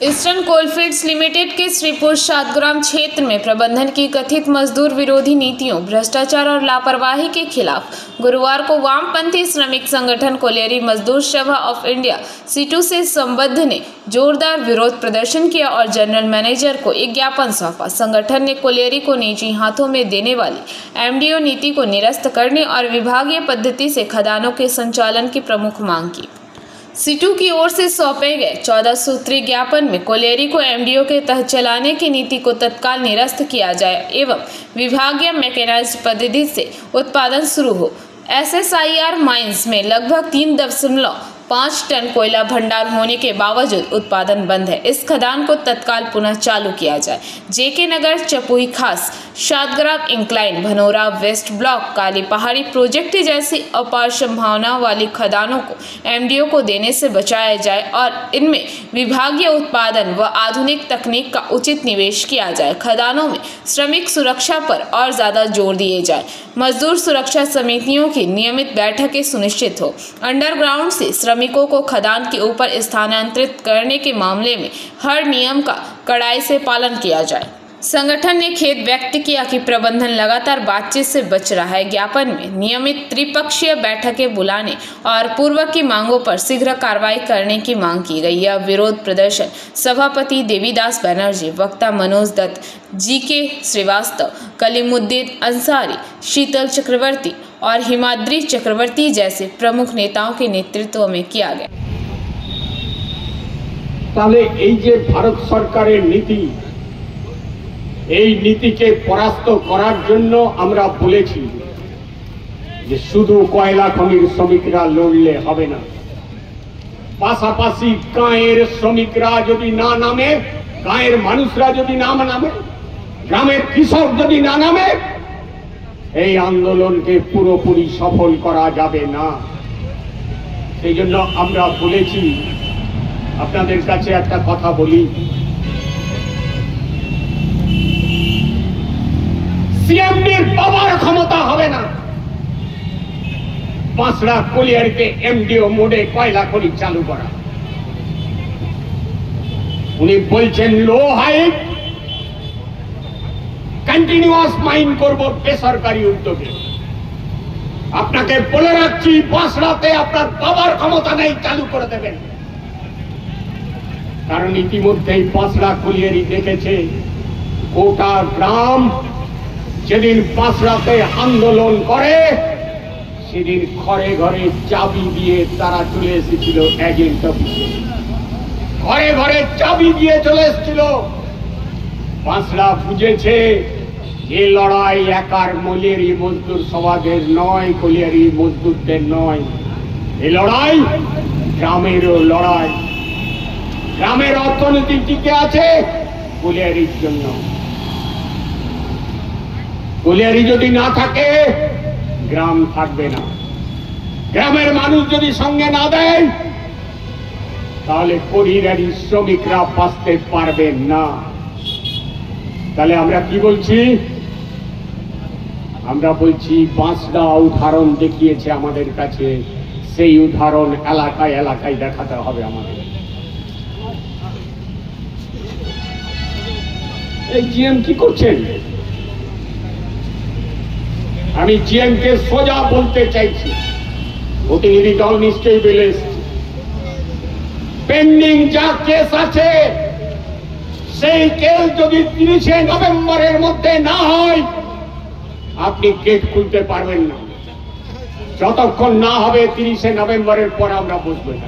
Eastern coalfields limited के श्रीपुर सातग्राम क्षेत्र में प्रबंधन की कथित मजदूर विरोधी नीतियों, भ्रष्टाचार और लापरवाही के खिलाफ गुरुवार को वामपंथी श्रमिक संगठन कोलियरी मजदूर सभा ऑफ इंडिया सीटू से संबद्ध ने जोरदार विरोध प्रदर्शन किया और जनरल मैनेजर को एक ज्ञापन सौंपा। संगठन ने कोलियरी को निजी हाथों में देने वाली एमडीओ नीति को निरस्त करने और विभागीय पद्धति से खदानों के संचालन की प्रमुख मांग की। सीटू की ओर से सौंपे गए 14 सूत्रीय ज्ञापन में कोलियरी को एमडीओ के तहत चलाने की नीति को तत्काल निरस्त किया जाए एवं विभागीय मैकेनाइज्ड पद्धति से उत्पादन शुरू हो। एसएसआईआर माइंस में लगभग 3.5 टन कोयला भंडार होने के बावजूद उत्पादन बंद है। इस खदान को तत्काल पुनः चालू किया जाए। जेके नगर, चपुई खास, सातग्राम इंक्लाइन, भनोरा वेस्ट ब्लॉक, काली पहाड़ी प्रोजेक्ट जैसी अपार संभावना वाली खदानों को एमडीओ को देने से बचाया जाए और इनमें विभागीय उत्पादन व आधुनिक तकनीक का उचित निवेश किया जाए। खदानों में श्रमिक सुरक्षा पर और ज्यादा जोर दिए जाए। मजदूर सुरक्षा समितियों की नियमित बैठकें सुनिश्चित हो। अंडरग्राउंड से श्रमिकों को खदान के ऊपर स्थानांतरित करने के मामले में हर नियम का कड़ाई से पालन किया जाए। संगठन ने खेद व्यक्त किया कि प्रबंधन लगातार बातचीत से बच रहा है। ज्ञापन में नियमित त्रिपक्षीय बैठकें बुलाने और पूर्व की मांगों पर शीघ्र कार्रवाई करने की मांग की गई। यह विरोध प्रदर्शन सभापति देवीदास बनर्जी, वक्ता मनोज दत्त, जीके श्रीवास्तव, कलीमुद्दीन अंसारी, शीतल चक्रवर्ती और हिमाद्री चक्रवर्ती जैसे प्रमुख नेताओं के नेतृत्व में किया गया। তাহলে এই যে ভারত সরকারের নীতি, এই নীতিকে পরাস্ত করার জন্য আমরা বলেছি যে শুধু কয়লা খনির শ্রমিকরা লড়লে হবে না, পাশাপাশি গাঁয়ের শ্রমিকরা যদি না নামে, গাঁয়ের মানুষরা যদি না নামে, গ্রামের কৃষক যদি না নামে, এই আন্দোলনকে পুরোপুরি সফল করা যাবে না। সেই জন্য আমরা বলেছি, আপনাদের কাছে একটা কথা বলি, সিএমডির পাওয়ার ক্ষমতা হবে না পাঁচড়া কোলিয়ারিতে এমডিও মোডে কয়লা খনি চালু করা। উনি বলছেন লো হাইট কন্টিনিউয়াস মাইন করব বেসরকারি উদ্যোগে। আপনাকে বলে রাখছি, পাঁচড়াতে আপনার পাওয়ার ক্ষমতা নেই, চালু করে দেবেন। কারণ ইতিমধ্যেই পাঁচড়া কোলিয়ারি দেখেছে গোটা গ্রাম যেদিন পাঁচড়াতে আন্দোলন করে সেদিন ঘরে ঘরে চাবি দিয়ে তারা চলে এসেছিল। এজেন্ট অফিসে ঘরে ঘরে চাবি দিয়ে চলে এসেছিল। পাঁচড়া বুঝেছে এই লড়াই একার কোলিয়ারি মজদুর সমাজের নয়, কোলিয়ারি মজদুরদের নয়, এই লড়াই গ্রামেরও লড়াই। গ্রামের অর্থনীতি টিকে আছে কোলিয়ারির জন্য। কোলিয়ারি যদি না থাকে গ্রাম থাকবে না। গ্রামের মানুষ যদি সঙ্গে না দেয় তাহলে কোলিয়ারি শ্রমিকরা বাঁচতে পারবে না। তাহলে আমরা কি বলছি? আমরা বলছি পাঁচটা উদাহরণ দেখিয়েছে আমাদের কাছে, সেই উদাহরণ এলাকায় এলাকায় দেখাতে হবে আমাদের। এই জিএম কি করছেন? আমি জিএম কে সোজা বলতে চাইছি, প্রতিনিধি দল নিশ্চয়ই বেলে এসেছে, পেন্ডিং যা কেস আছে সেই কেস যদি 30 নভেম্বরের মধ্যে না হয় আপনি গেট খুলতে পারবেন না। যতক্ষণ না হবে 30 নভেম্বরের পর আমরা বসবো না।